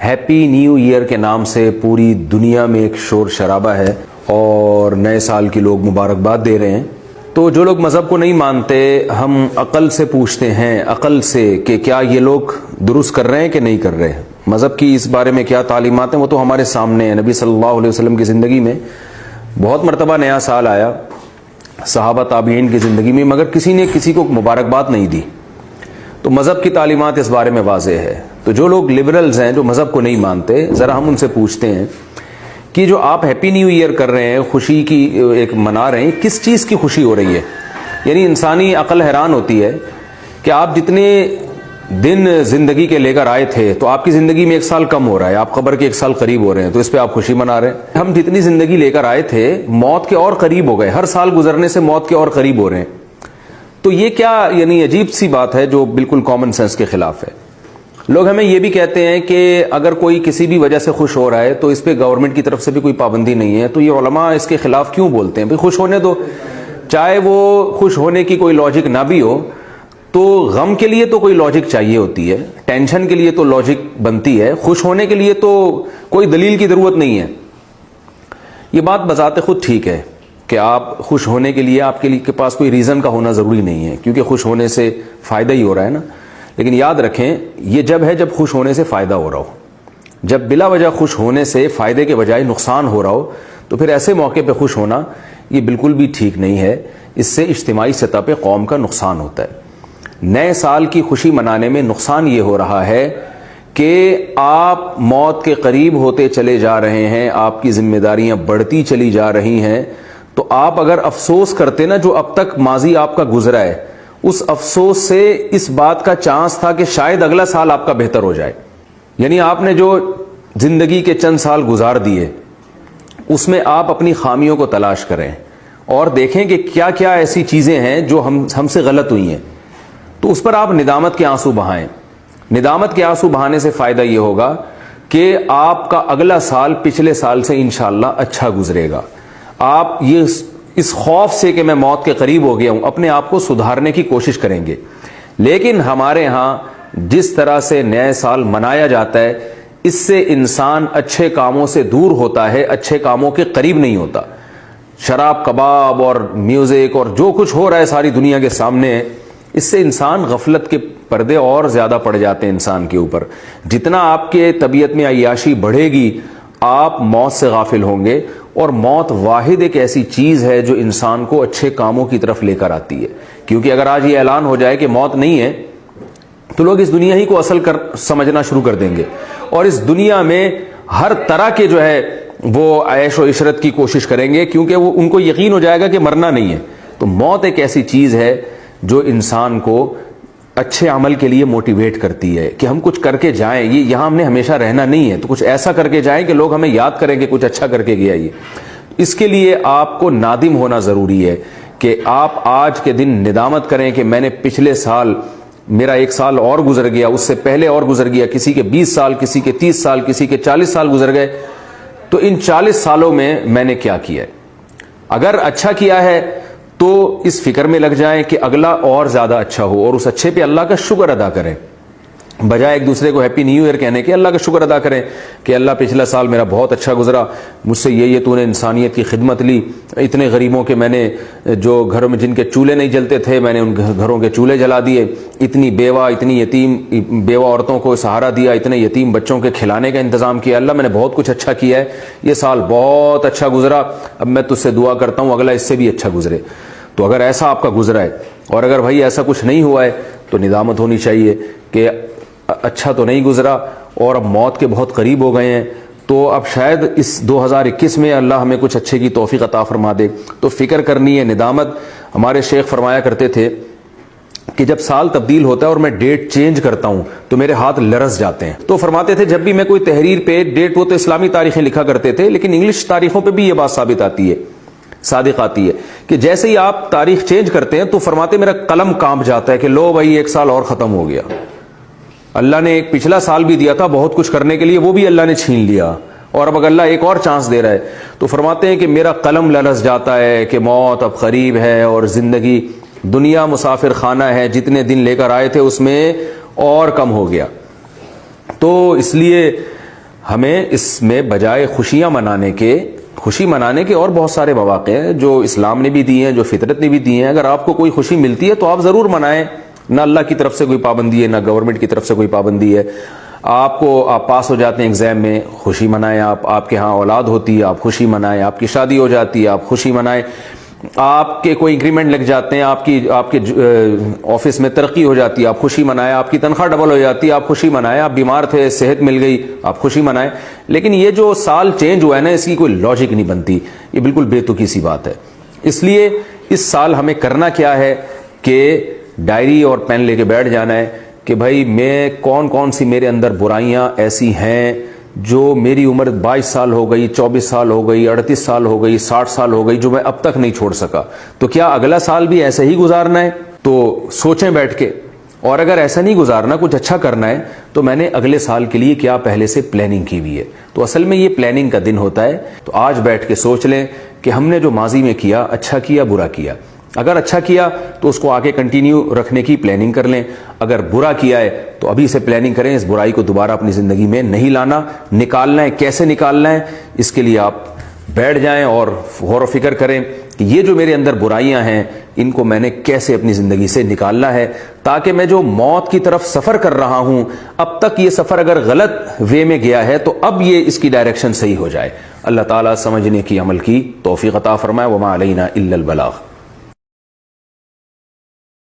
Happy new year کے نام سے پوری دنیا میں ایک شور شرابہ ہے اور نئے سال کی لوگ مبارکباد دے رہے ہیں. تو جو لوگ مذہب کو نہیں مانتے، ہم عقل سے پوچھتے ہیں، عقل سے، کہ کیا یہ لوگ درست کر رہے ہیں کہ نہیں کر رہے ہیں. مذہب کی اس بارے میں کیا تعلیمات ہیں وہ تو ہمارے سامنے ہیں. نبی صلی اللہ علیہ وسلم کی زندگی میں بہت مرتبہ نیا سال آیا، صحابہ تابعین کی زندگی میں، مگر کسی نے کسی کو مبارکباد نہیں دی. تو مذہب کی تعلیمات اس بارے میں واضح ہے. تو جو لوگ لبرلز ہیں، جو مذہب کو نہیں مانتے، ذرا ہم ان سے پوچھتے ہیں کہ جو آپ ہیپی نیو ایئر کر رہے ہیں، خوشی کی ایک منا رہے ہیں، کس چیز کی خوشی ہو رہی ہے؟ یعنی انسانی عقل حیران ہوتی ہے کہ آپ جتنے دن زندگی کے لے کر آئے تھے تو آپ کی زندگی میں 1 سال کم ہو رہا ہے، آپ قبر کے 1 سال قریب ہو رہے ہیں، تو اس پہ آپ خوشی منا رہے ہیں. ہم جتنی زندگی لے کر آئے تھے موت کے اور قریب ہو گئے، ہر سال گزرنے سے موت کے اور قریب ہو رہے ہیں. تو یہ کیا یعنی عجیب سی بات ہے جو بالکل کامن سینس کے خلاف ہے. لوگ ہمیں یہ بھی کہتے ہیں کہ اگر کوئی کسی بھی وجہ سے خوش ہو رہا ہے تو اس پہ گورنمنٹ کی طرف سے بھی کوئی پابندی نہیں ہے، تو یہ علماء اس کے خلاف کیوں بولتے ہیں؟ بھئی خوش ہونے دو، چاہے وہ خوش ہونے کی کوئی لاجک نہ بھی ہو، تو غم کے لیے تو کوئی لاجک چاہیے ہوتی ہے، ٹینشن کے لیے تو لاجک بنتی ہے، خوش ہونے کے لیے تو کوئی دلیل کی ضرورت نہیں ہے. یہ بات بذات خود ٹھیک ہے کہ آپ خوش ہونے کے لیے آپ کے پاس کوئی ریزن کا ہونا ضروری نہیں ہے، کیونکہ خوش ہونے سے فائدہ ہی ہو رہا ہے نا. لیکن یاد رکھیں، یہ جب ہے جب خوش ہونے سے فائدہ ہو رہا ہو. جب بلا وجہ خوش ہونے سے فائدے کے بجائے نقصان ہو رہا ہو تو پھر ایسے موقع پہ خوش ہونا یہ بالکل بھی ٹھیک نہیں ہے. اس سے اجتماعی سطح پہ قوم کا نقصان ہوتا ہے. نئے سال کی خوشی منانے میں نقصان یہ ہو رہا ہے کہ آپ موت کے قریب ہوتے چلے جا رہے ہیں، آپ کی ذمہ داریاں بڑھتی چلی جا رہی ہیں. تو آپ اگر افسوس کرتے نا جو اب تک ماضی آپ کا گزرا ہے، اس افسوس سے اس بات کا چانس تھا کہ شاید اگلا سال آپ کا بہتر ہو جائے. یعنی آپ نے جو زندگی کے چند سال گزار دیے اس میں آپ اپنی خامیوں کو تلاش کریں اور دیکھیں کہ کیا کیا ایسی چیزیں ہیں جو ہم سے غلط ہوئی ہیں، تو اس پر آپ ندامت کے آنسو بہائیں. ندامت کے آنسو بہانے سے فائدہ یہ ہوگا کہ آپ کا اگلا سال پچھلے سال سے انشاءاللہ اچھا گزرے گا. آپ یہ اس خوف سے کہ میں موت کے قریب ہو گیا ہوں اپنے آپ کو سدھارنے کی کوشش کریں گے. لیکن ہمارے ہاں جس طرح سے نئے سال منایا جاتا ہے، اس سے انسان اچھے کاموں سے دور ہوتا ہے، اچھے کاموں کے قریب نہیں ہوتا. شراب، کباب اور میوزک اور جو کچھ ہو رہا ہے ساری دنیا کے سامنے، اس سے انسان غفلت کے پردے اور زیادہ پڑ جاتے ہیں انسان کے اوپر. جتنا آپ کے طبیعت میں عیاشی بڑھے گی آپ موت سے غافل ہوں گے. اور موت واحد ایک ایسی چیز ہے جو انسان کو اچھے کاموں کی طرف لے کر آتی ہے. کیونکہ اگر آج یہ اعلان ہو جائے کہ موت نہیں ہے تو لوگ اس دنیا ہی کو اصل سمجھنا شروع کر دیں گے اور اس دنیا میں ہر طرح کے جو ہے وہ عیش و عشرت کی کوشش کریں گے، کیونکہ وہ ان کو یقین ہو جائے گا کہ مرنا نہیں ہے. تو موت ایک ایسی چیز ہے جو انسان کو اچھے عمل کے لیے موٹیویٹ کرتی ہے کہ ہم کچھ کر کے جائیں. یہ یہاں ہم نے ہمیشہ رہنا نہیں ہے، تو کچھ ایسا کر کے جائیں کہ لوگ ہمیں یاد کریں کہ کچھ اچھا کر کے گیا. یہ اس کے لیے آپ کو نادم ہونا ضروری ہے کہ آپ آج کے دن ندامت کریں کہ میں نے پچھلے سال، میرا 1 سال اور گزر گیا، اس سے پہلے اور گزر گیا، کسی کے 20 سال، کسی کے 30 سال، کسی کے 40 سال گزر گئے. تو ان 40 سالوں میں نے کیا کیا ہے؟ اگر اچھا کیا ہے تو اس فکر میں لگ جائیں کہ اگلا اور زیادہ اچھا ہو اور اس اچھے پہ اللہ کا شکر ادا کریں. بجائے ایک دوسرے کو ہیپی نیو ایئر کہنے کے اللہ کا شکر ادا کریں کہ اللہ پچھلا سال میرا بہت اچھا گزرا، مجھ سے یہ تو نے انسانیت کی خدمت لی، اتنے غریبوں کے میں نے، جو گھروں میں جن کے چولہے نہیں جلتے تھے میں نے ان گھروں کے چولہے جلا دیے، اتنی یتیم بیوہ عورتوں کو سہارا دیا، اتنے یتیم بچوں کے کھلانے کا انتظام کیا. اللہ میں نے بہت کچھ اچھا کیا ہے، یہ سال بہت اچھا گزرا، اب میں تجھ سے دعا کرتا ہوں اگلا اس سے بھی اچھا گزرے. تو اگر ایسا آپ کا گزرا ہے اور اگر بھائی ایسا کچھ نہیں ہوا ہے تو ندامت ہونی چاہیے کہ اچھا تو نہیں گزرا اور اب موت کے بہت قریب ہو گئے ہیں، تو اب شاید اس 2021 میں اللہ ہمیں کچھ اچھے کی توفیق عطا فرما دے. تو فکر کرنی ہے، ندامت. ہمارے شیخ فرمایا کرتے تھے کہ جب سال تبدیل ہوتا ہے اور میں ڈیٹ چینج کرتا ہوں تو میرے ہاتھ لرز جاتے ہیں. تو فرماتے تھے جب بھی میں کوئی تحریر پہ ڈیٹ، وہ تو اسلامی تاریخیں لکھا کرتے تھے لیکن انگلش تاریخوں پہ بھی یہ بات ثابت آتی ہے، صادق آتی ہے کہ جیسے ہی آپ تاریخ چینج کرتے ہیں تو فرماتے میرا قلم کانپ جاتا ہے کہ لو بھائی 1 سال اور ختم ہو گیا. اللہ نے ایک پچھلا سال بھی دیا تھا بہت کچھ کرنے کے لیے، وہ بھی اللہ نے چھین لیا اور اب اللہ ایک اور چانس دے رہا ہے. تو فرماتے ہیں کہ میرا قلم لرز جاتا ہے کہ موت اب قریب ہے اور زندگی دنیا مسافر خانہ ہے، جتنے دن لے کر آئے تھے اس میں اور کم ہو گیا. تو اس لیے ہمیں اس میں بجائے خوشیاں منانے کے، خوشی منانے کے اور بہت سارے مواقع ہیں جو اسلام نے بھی دیے ہیں، جو فطرت نے بھی دیے ہیں. اگر آپ کو کوئی خوشی ملتی ہے تو آپ ضرور منائیں. نہ اللہ کی طرف سے کوئی پابندی ہے، نہ گورنمنٹ کی طرف سے کوئی پابندی ہے. آپ پاس ہو جاتے ہیں ایگزام میں، خوشی منائیں. آپ کے ہاں اولاد ہوتی ہے، آپ خوشی منائیں. آپ کی شادی ہو جاتی ہے، آپ خوشی منائیں. آپ کے کوئی انکریمنٹ لگ جاتے ہیں، آپ کے آفس میں ترقی ہو جاتی ہے، آپ خوشی منائیں. آپ کی تنخواہ ڈبل ہو جاتی ہے، آپ خوشی منائیں. آپ بیمار تھے، صحت مل گئی، آپ خوشی منائیں. لیکن یہ جو سال چینج ہوا ہے نا، اس کی کوئی لاجک نہیں بنتی. یہ بالکل بے تکی سی بات ہے. اس لیے اس سال ہمیں کرنا کیا ہے کہ ڈائری اور پین لے کے بیٹھ جانا ہے کہ بھائی میں کون سی میرے اندر برائیاں ایسی ہیں جو میری عمر 22 سال ہو گئی، 24 سال ہو گئی، 38 سال ہو گئی، 60 سال ہو گئی، جو میں اب تک نہیں چھوڑ سکا. تو کیا اگلا سال بھی ایسے ہی گزارنا ہے؟ تو سوچیں بیٹھ کے. اور اگر ایسا نہیں گزارنا، کچھ اچھا کرنا ہے، تو میں نے اگلے سال کے لیے کیا پہلے سے پلاننگ کی ہوئی ہے. تو اصل میں یہ پلاننگ کا دن ہوتا ہے. تو آج بیٹھ کے سوچ لیں کہ ہم نے جو ماضی میں کیا، اچھا کیا برا کیا. اگر اچھا کیا تو اس کو آگے کنٹینیو رکھنے کی پلاننگ کر لیں. اگر برا کیا ہے تو ابھی سے پلاننگ کریں، اس برائی کو دوبارہ اپنی زندگی میں نہیں لانا. نکالنا ہے، کیسے نکالنا ہے، اس کے لیے آپ بیٹھ جائیں اور غور و فکر کریں کہ یہ جو میرے اندر برائیاں ہیں، ان کو میں نے کیسے اپنی زندگی سے نکالنا ہے، تاکہ میں جو موت کی طرف سفر کر رہا ہوں، اب تک یہ سفر اگر غلط وے میں گیا ہے تو اب یہ اس کی ڈائریکشن صحیح ہو جائے. اللہ تعالیٰ سمجھنے کی، عمل کی توفیق عطا فرمائے. وما علینا الا البلاغ.